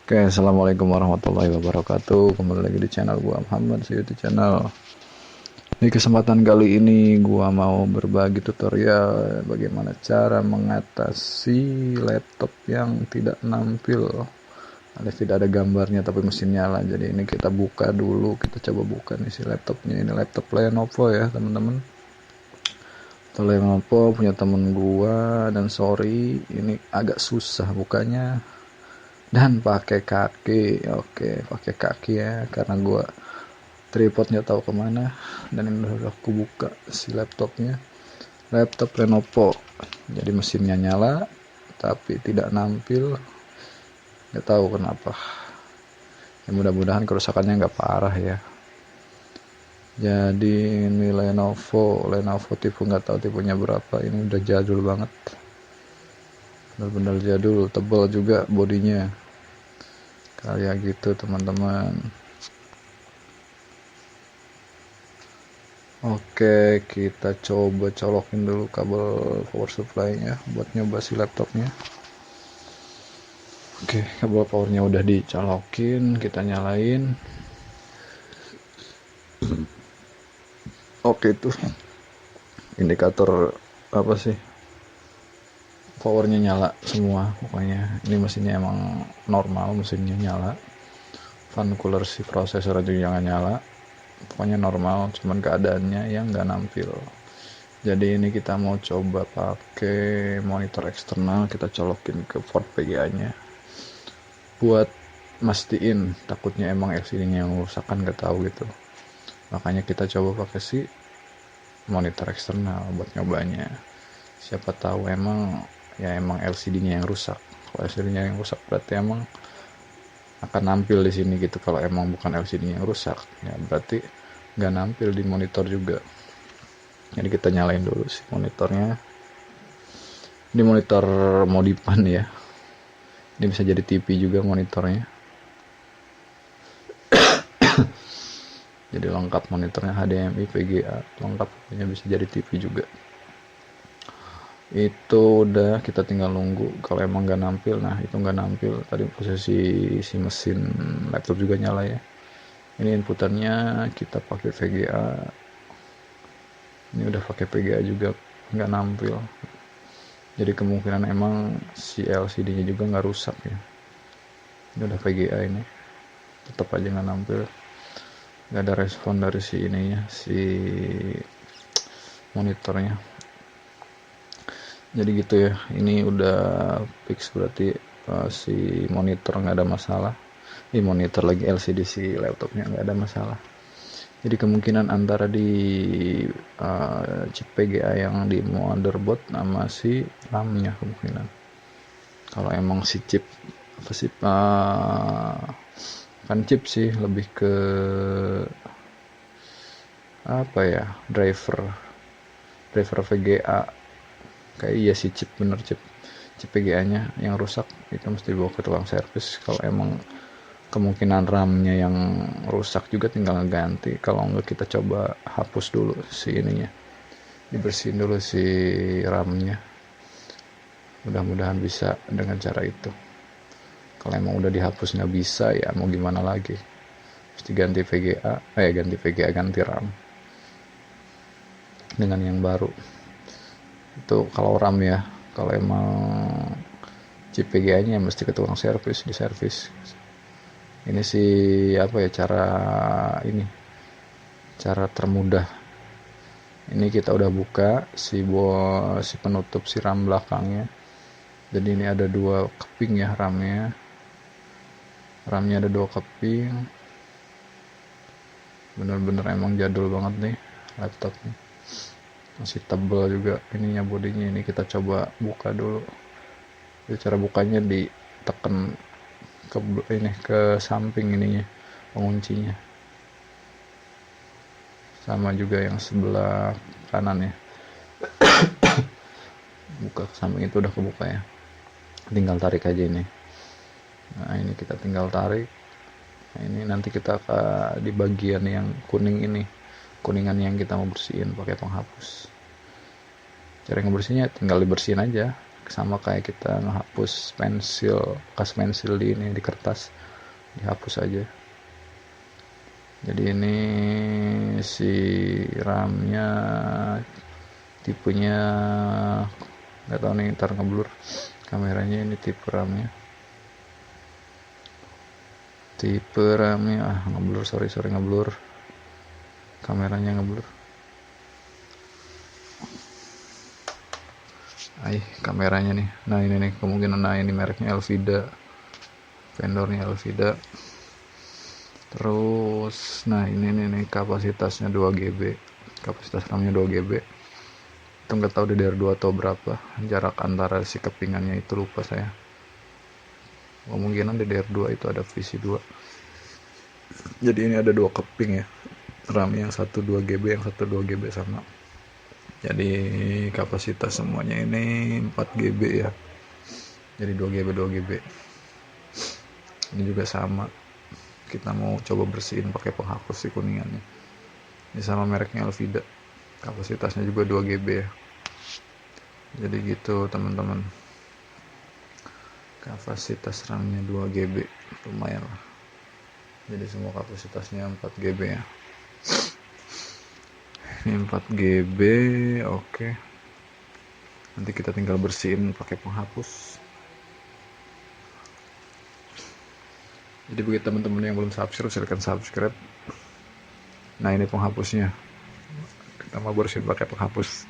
Oke, assalamualaikum warahmatullahi wabarakatuh. Kembali lagi di channel gua Muhammad di YouTube channel. Di kesempatan kali ini gua mau berbagi tutorial bagaimana cara mengatasi laptop yang tidak nampil, alias tidak ada gambarnya tapi mesin nyala. Jadi ini kita buka dulu, kita coba buka nih si laptopnya. Ini laptop Lenovo ya teman-teman. Lenovo punya temen gua, dan sorry ini agak susah bukanya dan pakai kaki. Oke, pakai kaki ya, karena gua tripodnya tahu kemana. Dan ini udah aku buka si laptopnya, laptop Lenovo. Jadi mesinnya nyala tapi tidak nampil, nggak tahu kenapa ya. Mudah-mudahan kerusakannya nggak parah ya. Jadi ini Lenovo tipe, nggak tahu tipenya berapa. Ini udah jadul banget, benar-benar jadul, tebal juga bodinya kayak gitu teman-teman. Oke, kita coba colokin dulu kabel power supply-nya buat nyoba si laptopnya. Oke, kabel powernya udah dicolokin, kita nyalain. Oke, itu indikator apa sih, powernya nyala semua pokoknya. Ini mesinnya emang normal, mesinnya nyala. Fan cooler si prosesor itu jangan nyala, pokoknya normal, cuman keadaannya yang nggak nampil. Jadi ini kita mau coba pakai monitor eksternal, kita colokin ke port VGA nya buat mastiin, takutnya emang LCD-nya yang rusak kan, nggak tahu gitu. Makanya kita coba pakai si monitor eksternal buat nyobanya. Siapa tahu emang LCD-nya yang rusak. Kalau LCD-nya yang rusak berarti emang akan nampil di sini gitu. Kalau emang bukan LCD-nya yang rusak ya berarti nggak nampil di monitor juga. Jadi kita nyalain dulu si monitornya. Ini monitor modifan ya, ini bisa jadi TV juga monitornya. Jadi lengkap monitornya, HDMI, VGA, lengkap, pokoknya bisa jadi TV juga. Itu udah, kita tinggal nunggu. Kalau emang nggak nampil, nah itu nggak nampil. Tadi posisi si mesin laptop juga nyala ya. Ini inputannya kita pakai VGA. Ini udah pakai VGA juga, nggak nampil. Jadi kemungkinan emang si LCD-nya juga nggak rusak ya. Ini udah VGA, ini tetap aja nggak nampil. Nggak ada respon dari si ininya, si monitornya. Jadi gitu ya, ini udah fix berarti si monitor nggak ada masalah. Monitor lagi, LCD si laptopnya nggak ada masalah. Jadi kemungkinan antara di chip VGA yang di motherboard sama si RAM-nya kemungkinan. Kalau emang si chip apa sih, kan chip sih, lebih ke apa ya, driver VGA. Kayak iya sih, chip VGA nya yang rusak, itu mesti dibawa ke tukang servis. Kalau emang kemungkinan RAM-nya yang rusak juga tinggal ngeganti. Kalau enggak kita coba hapus dulu si ininya, dibersihin dulu si RAM-nya. Mudah-mudahan bisa dengan cara itu. Kalau emang udah dihapus nggak bisa, ya mau gimana lagi, mesti ganti ganti RAM dengan yang baru. Itu kalau RAM ya. Kalau emang chip VGA nya mesti ke tukang servis, di servis. Ini sih apa ya, cara termudah. Ini kita udah buka si penutup si RAM belakangnya. Jadi ini ada 2 keping ya RAM-nya ada 2 keping. Bener-bener emang jadul banget nih laptopnya, masih tebal juga ininya, bodinya. Ini kita coba buka dulu. Jadi cara bukanya ditekan ke samping ininya, penguncinya. Sama juga yang sebelah kanan ya. Buka ke samping, itu udah kebuka ya. Tinggal tarik aja ini. Nah ini kita tinggal tarik. Nah, ini nanti kita di bagian yang kuningan yang kita mau bersihin pakai penghapus. Cara ngebersihinnya tinggal dibersihin aja, sama kayak kita ngehapus pensil, bekas pensil di kertas, dihapus aja. Jadi ini si RAM-nya tipenya nggak tahu nih, ntar ngeblur kameranya. Ini tipe RAM-nya ngeblur, sorry ngeblur, kameranya ngeblur. Kameranya nih. Nah ini nih kemungkinan, ini mereknya Elvida, vendornya Elvida. Terus nah ini nih kapasitasnya 2 GB, kapasitas RAM-nya 2 GB. Itu nggak tahu DDR2 atau berapa, jarak antara si kepingannya itu lupa saya. Kemungkinan DDR2 itu ada VC2. Jadi ini ada 2 keping ya, RAM yang 1 2 GB, yang 1 2 GB sama. Jadi kapasitas semuanya ini 4 GB ya. Jadi 2 GB 2 GB. Ini juga sama. Kita mau coba bersihin pakai penghapus si kuningannya. Ini sama mereknya Elvida. Kapasitasnya juga 2 GB ya. Jadi gitu teman-teman. Kapasitas RAM-nya 2 GB. Lumayan lah. Jadi semua kapasitasnya 4 GB ya. Ini 4 GB, oke. Nanti kita tinggal bersihin pakai penghapus. Jadi bagi teman-teman yang belum subscribe, silahkan subscribe. Nah ini penghapusnya. Kita mau bersihin pakai penghapus.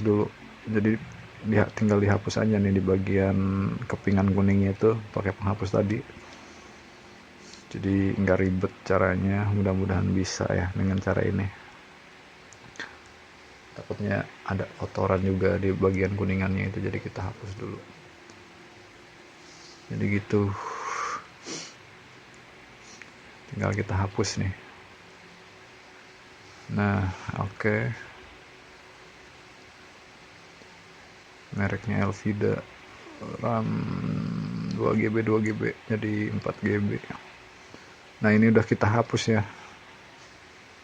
Dulu. Jadi tinggal dihapus aja nih di bagian kepingan kuningnya itu pakai penghapus tadi. Jadi nggak ribet caranya. Mudah-mudahan bisa ya dengan cara ini. Takutnya ada kotoran juga di bagian kuningannya itu, jadi kita hapus dulu. Jadi gitu, tinggal kita hapus nih. Nah oke. Mereknya Elvida, RAM 2 GB 2 GB jadi 4 GB. Nah ini udah kita hapus ya.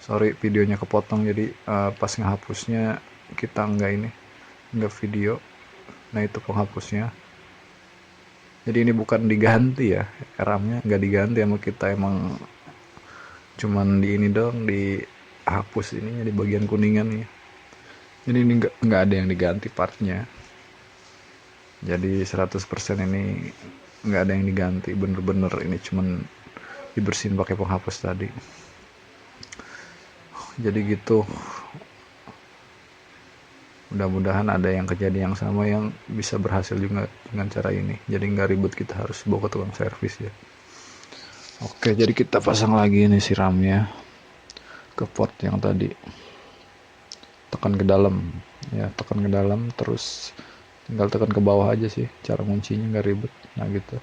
Sorry videonya kepotong, jadi pas ngehapusnya kita nggak video. Nah itu penghapusnya. Jadi ini bukan diganti ya, RAM-nya nggak diganti sama kita, emang cuman di ini dong, dihapus ininya di bagian kuningan nih. Jadi ini nggak ada yang diganti partnya. Jadi 100% ini nggak ada yang diganti, bener-bener ini cuman dibersihin pakai penghapus tadi. Jadi gitu, mudah-mudahan ada yang kejadian yang sama yang bisa berhasil juga dengan cara ini. Jadi nggak ribet kita harus bawa ke tukang servis ya. Oke, jadi kita pasang lagi nih si RAM-nya ke port yang tadi. Tekan ke dalam ya, terus tinggal tekan ke bawah aja sih, cara nguncinya nggak ribet. Nah gitu,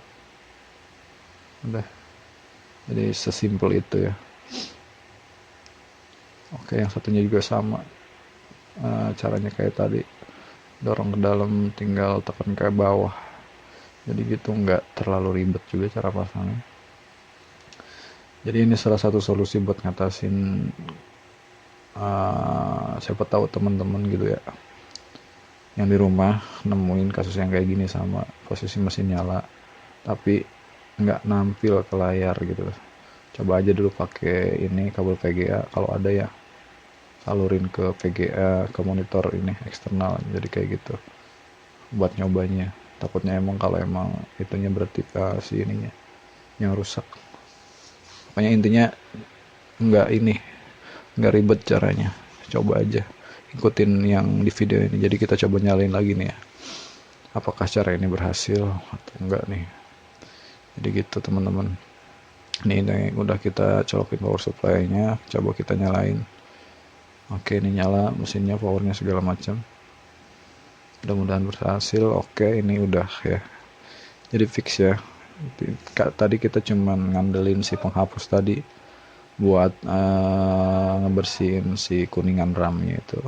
udah. Jadi sesimpel itu ya. Oke, yang satunya juga sama, caranya kayak tadi, dorong ke dalam tinggal tekan ke bawah. Jadi gitu, nggak terlalu ribet juga cara pasangnya. Jadi ini salah satu solusi buat ngatasin, siapa tahu teman-teman gitu ya yang di rumah nemuin kasus yang kayak gini, sama posisi mesin nyala tapi nggak nampil ke layar gitu. Coba aja dulu pakai ini kabel VGA, kalau ada ya salurin ke VGA, ke monitor ini eksternal. Jadi kayak gitu buat nyobanya. Takutnya kalau emang itunya berarti si ininya yang rusak. Pokoknya intinya nggak ribet caranya. Coba aja ikutin yang di video ini. Jadi kita coba nyalain lagi nih ya, apakah cara ini berhasil atau enggak nih. Jadi gitu teman-teman. Ini udah kita colokin power supply-nya, coba kita nyalain. Oke, ini nyala mesinnya, powernya segala macam. Mudah-mudahan berhasil. Oke, ini udah ya. Jadi fix ya. Tadi kita cuman ngandelin si penghapus tadi buat ngebersihin si kuningan RAM-nya itu.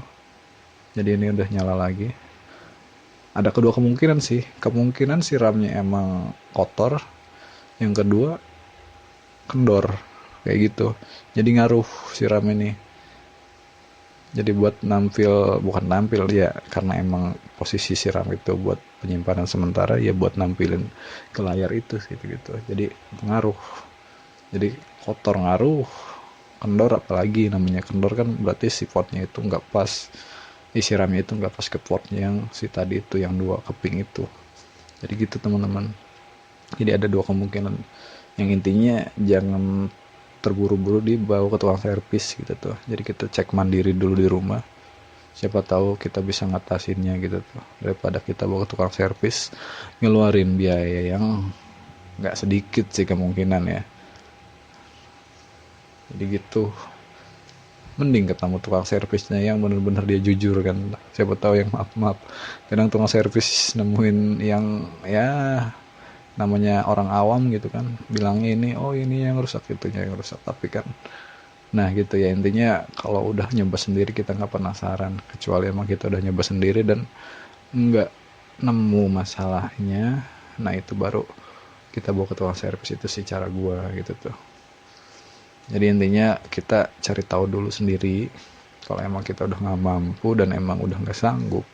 Jadi ini udah nyala lagi. Ada kedua kemungkinan sih. Kemungkinan si RAM-nya emang kotor. Yang kedua kendor kayak gitu. Jadi ngaruh si RAM ini. Jadi buat nampil, bukan nampil ya, karena emang posisi siram itu buat penyimpanan sementara, ya buat nampilin ke layar itu gitu. Jadi ngaruh. Jadi kotor ngaruh, kendor apalagi, namanya kendor kan berarti si potnya itu nggak pas, siramnya itu nggak pas ke potnya yang si tadi itu, yang 2 keping itu. Jadi gitu teman-teman. Jadi ada 2 kemungkinan. Yang intinya jangan terburu-buru dibawa ke tukang servis gitu tuh. Jadi kita cek mandiri dulu di rumah. Siapa tahu kita bisa ngatasinnya gitu tuh. Daripada kita bawa ke tukang servis ngeluarin biaya yang nggak sedikit sih kemungkinan ya. Jadi gitu. Mending ketemu tukang servisnya yang bener-bener dia jujur kan. Siapa tahu yang maaf-maaf. Kadang tukang servis nemuin yang ya namanya orang awam gitu kan, bilangnya ini oh ini yang rusak, itunya yang rusak, tapi kan nah gitu ya. Intinya kalau udah nyoba sendiri kita nggak penasaran, kecuali emang kita udah nyoba sendiri dan nggak nemu masalahnya, nah itu baru kita bawa ke tukang servis. Itu sih cara gua gitu tuh. Jadi intinya kita cari tahu dulu sendiri. Kalau emang kita udah nggak mampu dan emang udah nggak sanggup,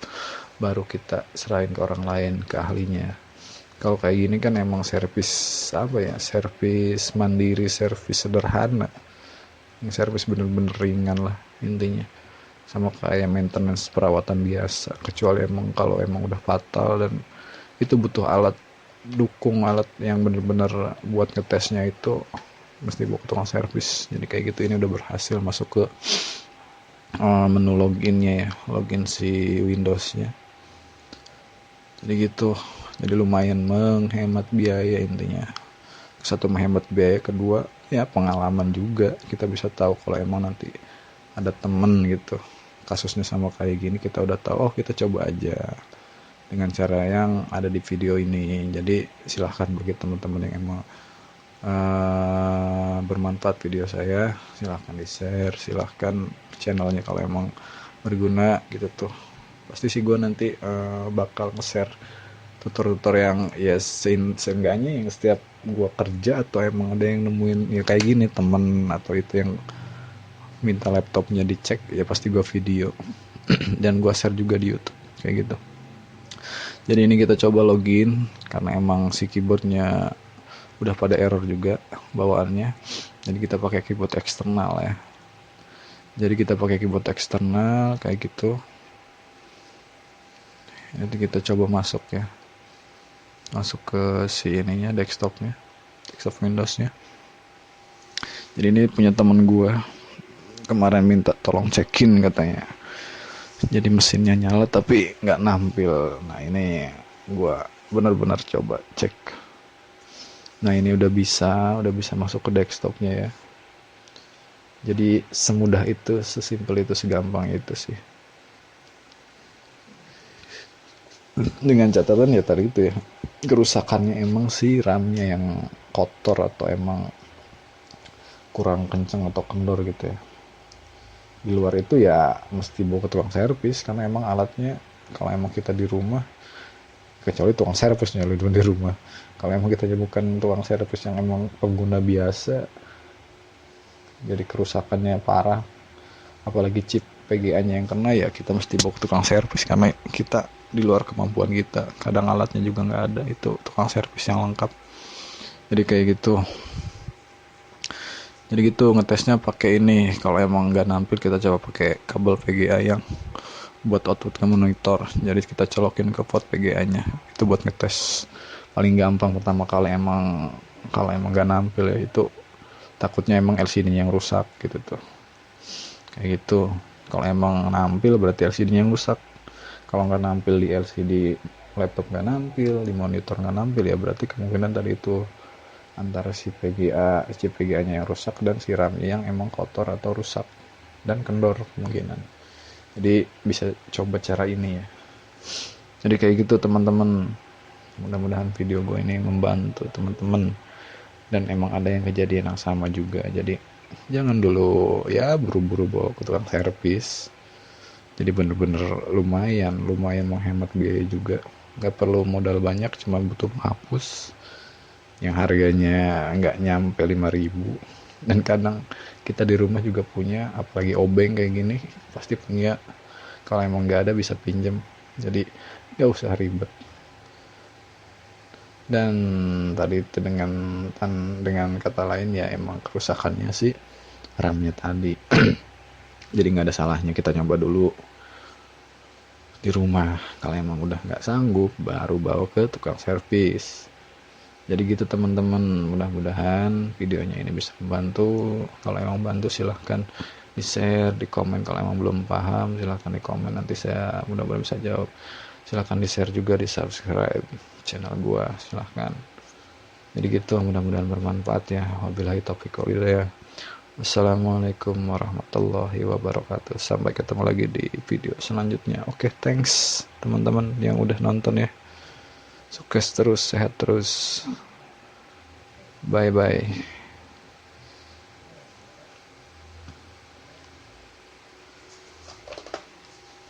baru kita serahin ke orang lain, ke ahlinya. Kalau kayak gini kan emang servis apa ya, servis mandiri, servis sederhana, yang servis bener-bener ringan lah intinya, sama kayak maintenance perawatan biasa. Kecuali emang kalau emang udah fatal dan itu butuh alat dukung, alat yang bener-bener buat ngetesnya itu mesti bawa ke tukang servis. Jadi kayak gitu. Ini udah berhasil masuk ke menu loginnya ya, login si Windowsnya. Jadi gitu. Jadi lumayan menghemat biaya intinya. Satu, menghemat biaya, kedua ya pengalaman juga. Kita bisa tahu kalau emang nanti ada temen gitu kasusnya sama kayak gini, kita udah tahu, oh kita coba aja dengan cara yang ada di video ini. Jadi silahkan bagi teman-teman yang emang bermanfaat video saya, silahkan di share, silahkan channelnya kalau emang berguna gitu tuh. Pasti sih gue nanti bakal nge-share tutor-tutor yang ya seenggaknya yang setiap gue kerja atau emang ada yang nemuin ya kayak gini temen atau itu yang minta laptopnya dicek, ya pasti gue video dan gue share juga di YouTube kayak gitu. Jadi ini kita coba login karena emang si keyboardnya udah pada error juga bawaannya. Jadi kita pakai keyboard eksternal ya. Jadi kita pakai keyboard eksternal kayak gitu. Nanti kita coba masuk ya, masuk ke si ininya, desktop Windowsnya. Jadi ini punya temen gue kemarin minta tolong cekin katanya. Jadi mesinnya nyala tapi nggak nampil. Nah ini gue benar-benar coba cek. Nah ini udah bisa masuk ke desktopnya ya. Jadi semudah itu, sesimpel itu, segampang itu sih. Dengan catatan ya tadi itu ya, kerusakannya emang sih RAM-nya yang kotor atau emang kurang kenceng atau kendor gitu ya. Di luar itu ya mesti bawa ke tukang servis, karena emang alatnya kalau emang kita di rumah, kecuali tukang servisnya di rumah, kalau emang kita bukan tukang servis yang emang pengguna biasa, jadi kerusakannya parah, apalagi chip PGA-nya yang kena, ya kita mesti bawa ke tukang servis karena kita di luar kemampuan kita. Kadang alatnya juga nggak ada, itu tukang servis yang lengkap. Jadi kayak gitu. Jadi gitu ngetesnya pakai ini. Kalau emang nggak nampil kita coba pakai kabel VGA yang buat output ke monitor. Jadi kita colokin ke port VGA-nya. Itu buat ngetes. Paling gampang pertama kali emang kalau emang nggak nampil ya itu takutnya emang LCD-nya yang rusak gitu tuh. Kayak gitu. Kalau emang nampil berarti LCD-nya yang rusak. Kalau nggak nampil di LCD laptop nggak nampil, di monitor nggak nampil, ya berarti kemungkinan tadi itu antara si chip VGA-nya yang rusak dan si RAM-nya yang emang kotor atau rusak dan kendor kemungkinan. Jadi bisa coba cara ini ya. Jadi kayak gitu teman-teman. Mudah-mudahan video gue ini membantu teman-teman dan emang ada yang kejadian yang sama juga. Jadi jangan dulu ya buru-buru bawa ke tukang servis. Jadi bener-bener lumayan menghemat biaya juga. Gak perlu modal banyak, cuma butuh penghapus yang harganya nggak nyampe 5.000. Dan kadang kita di rumah juga punya, apalagi obeng kayak gini pasti punya. Kalau emang nggak ada bisa pinjem, jadi nggak usah ribet. Dan tadi itu dengan kata lain ya emang kerusakannya sih RAM-nya tadi. Jadi nggak ada salahnya kita nyoba dulu di rumah. Kalau emang udah nggak sanggup baru bawa ke tukang servis. Jadi gitu teman-teman, mudah-mudahan videonya ini bisa membantu. Kalau emang bantu silahkan di share, di komen. Kalau emang belum paham silahkan di komen, nanti saya mudah-mudahan bisa jawab. Silahkan di share juga, di subscribe channel gua, silahkan. Jadi gitu, mudah-mudahan bermanfaat ya. Wabillahi taufiq wal hidayah. Wassalamualaikum warahmatullahi wabarakatuh. Sampai ketemu lagi di video selanjutnya. Oke, thanks teman-teman yang udah nonton ya. Sukses terus, sehat terus. Bye bye.